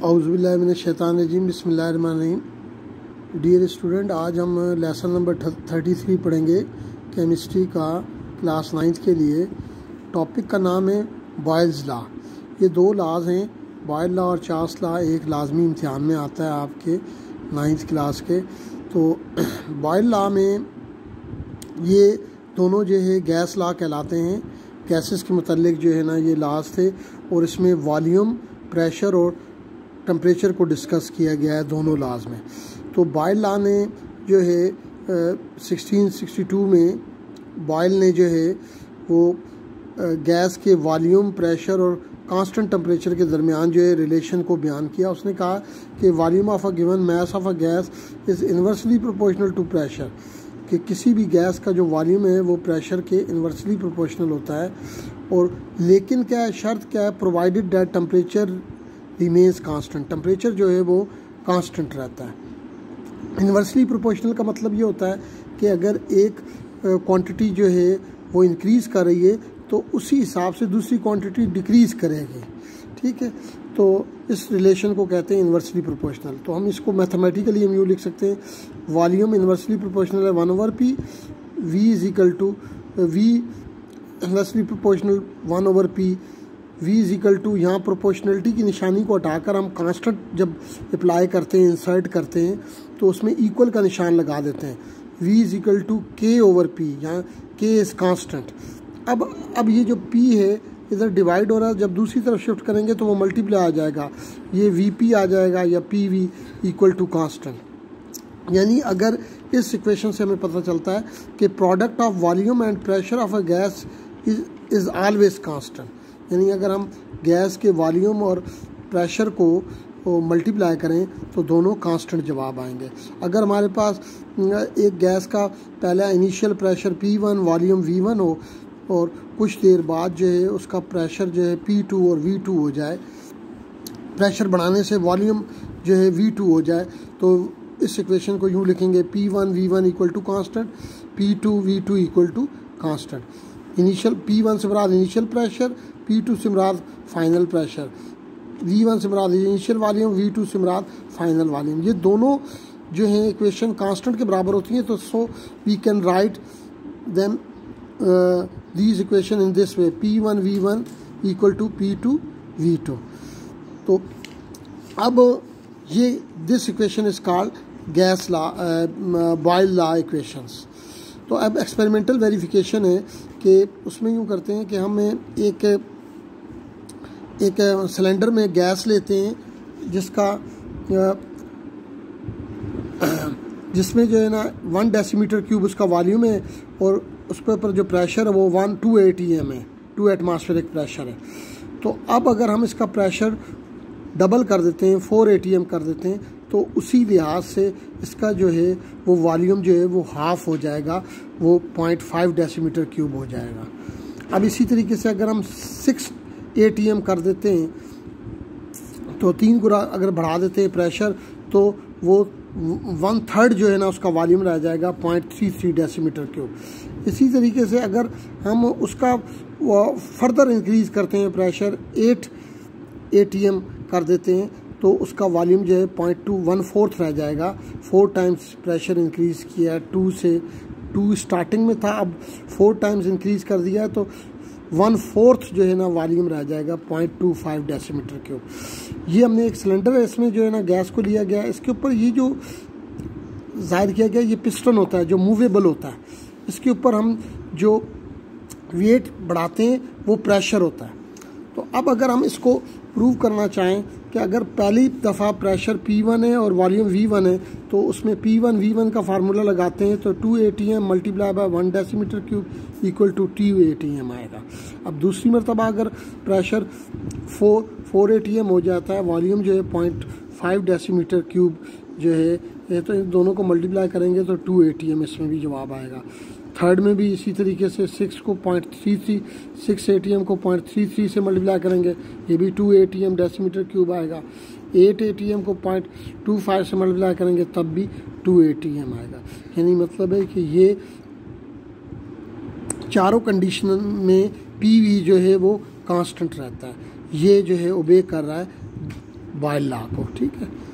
औज़ुबिल्लाहिमिनश्शैतानिर्रजीम बिस्मिल्लाहिर्रहमानिर्रहीम। Dear student, आज हम लेसन नंबर 33 पढ़ेंगे केमिस्ट्री का क्लास 9 के लिए। टॉपिक का नाम है बॉयल्स लॉ। ये दो लॉज हैं, बॉयल लॉ और चार्ल्स लॉ। एक लाजमी इम्तिहान में आता है आपके 9th क्लास के। तो बॉयल लॉ में ये दोनों जो है गैस लॉ कहलाते हैं। गैसेस के मुतल्लिक जो है ना ये लॉज थे, और इसमें वॉल्यूम, प्रेशर और टेम्परेचर को डिस्कस किया गया है दोनों लॉज में। तो बॉयल लॉ ने जो है 1662 में बॉयल ने जो है वो गैस के वॉल्यूम, प्रेशर और कांस्टेंट टेम्परेचर के दरमियान जो है रिलेशन को बयान किया। उसने कहा कि volume of a given mass of a gas is inversely proportional to pressure, कि किसी भी गैस का जो वॉल्यूम है वो प्रेशर के इन्वर्सली प्रोपोर्शनल होता है। और लेकिन क्या है, शर्त क्या है, provided that temperature remains constant, temperature जो है वो कांस्टेंट रहता है। इन्वर्सली प्रोपोर्शनल का मतलब ये होता है कि अगर एक क्वांटिटी जो है वो इंक्रीज़ कर रही है तो उसी हिसाब से दूसरी क्वांटिटी डिक्रीज़ करेगी। ठीक है, तो इस रिलेशन को कहते हैं इन्वर्सली प्रोपोर्शनल। तो हम इसको मैथमेटिकली हम यूँ लिख सकते हैं, वॉल्यूम इन्वर्सली प्रोपोर्शनल है 1/p, v is equal to v inversely proportional 1/p, v is equal to, यहाँ प्रोपोर्शनलिटी की निशानी को हटाकर हम कांस्टेंट जब अप्लाई करते हैं, इंसर्ट करते हैं, तो उसमें इक्वल का निशान लगा देते हैं। v is equal to k/p, यहाँ k इज़ कांस्टेंट। अब ये जो p है इधर डिवाइड हो रहा है, जब दूसरी तरफ शिफ्ट करेंगे तो वो मल्टीप्लाई आ जाएगा, ये vp आ जाएगा या pv इक्वल टू कांस्टेंट। यानी अगर इस इक्वेशन से हमें पता चलता है कि product of volume and pressure of a gas is always constant. यानी अगर हम गैस के वॉल्यूम और प्रेशर को मल्टीप्लाई करें तो दोनों कांस्टेंट जवाब आएंगे। अगर हमारे पास एक गैस का पहला initial pressure P1, volume V1 हो, और कुछ देर बाद जो है उसका प्रेशर जो है P2 और V2 हो जाए, प्रेशर बढ़ाने से वॉल्यूम जो है V2 हो जाए, तो इस इक्वेशन को यूँ लिखेंगे, P1 V1 equal to constant, P2 V2 equal to constant. Initial P1 से मुराद इनिशियल प्रेशर, P2 से मुराद फाइनल प्रेशर, V1 से मुराद इनिशियल वॉल्यूम, V2 से मुराद फाइनल वॉल्यूम। ये दोनों जो हैं इक्वेशन कांस्टेंट के बराबर होती हैं। तो so we can write them these equation in this way, P1 V1 equal to P2 V2। तो अब ये this equation is called gas law, Boyle law equations. तो अब एक्सपेरिमेंटल वेरिफिकेशन है कि उसमें यूँ करते हैं कि हम एक सिलेंडर में गैस लेते हैं जिसमें जो है ना 1 डेसीमीटर क्यूब उसका वॉल्यूम है, और उस पर जो प्रेशर है वो 2 atm है, 2 एटमॉस्फेरिक प्रेशर है। तो अब अगर हम इसका प्रेशर डबल कर देते हैं, 4 atm कर देते हैं, तो उसी लिहाज से इसका जो है वो वॉल्यूम जो है वो हाफ हो जाएगा, वो 0.5 डेसीमीटर क्यूब हो जाएगा। अब इसी तरीके से अगर हम 6 atm कर देते हैं तो 3 गुना अगर बढ़ा देते हैं प्रेशर, तो वो 1/3 जो है ना उसका वॉल्यूम रह जाएगा, 0.33 डेसीमीटर क्यूब। इसी तरीके से अगर हम उसका फर्दर इंक्रीज़ करते हैं, प्रेशर 8 atm कर देते हैं, तो उसका वॉल्यूम जो है 0.1/4 रह जाएगा। 4 टाइम्स प्रेशर इंक्रीज़ किया है, 2 से 2 स्टार्टिंग में था, अब 4 टाइम्स इंक्रीज़ कर दिया है, तो 1/4 जो है ना वॉल्यूम रह जाएगा, 0.25 डेसीमीटर क्यूब। ये हमने एक सिलेंडर है, इसमें जो है ना गैस को लिया गया, इसके ऊपर ये जो जाहिर किया गया ये पिस्टन होता है जो मूवेबल होता है, इसके ऊपर हम जो वेट बढ़ाते हैं वो प्रेशर होता है। तो अब अगर हम इसको प्रूव करना चाहें कि अगर पहली दफ़ा प्रेशर P1 है और वॉल्यूम V1 है, तो उसमें P1 V1 का फार्मूला लगाते हैं, तो 2 atm multiply by 1 decimetre cube equal to 2 atm आएगा। अब दूसरी मरतबा अगर प्रेशर 4 atm हो जाता है, वॉल्यूम जो है 0.5 डेसीमीटर क्यूब जो है, तो इन दोनों को मल्टीप्लाई करेंगे तो 2 atm इसमें भी जवाब आएगा। थर्ड में भी इसी तरीके से 6 को 0.33, 6 atm को 0.33 से मल्टीप्लाई करेंगे, ये भी 2 atm डेसीमीटर क्यूब आएगा। 8 atm को 0.25 से मल्टीप्लाई करेंगे तब भी 2 atm आएगा। यानी मतलब है कि ये चारों कंडीशन में PV जो है वो कांस्टेंट रहता है। ये जो है ओबे कर रहा है बॉयल लॉ को, ठीक है।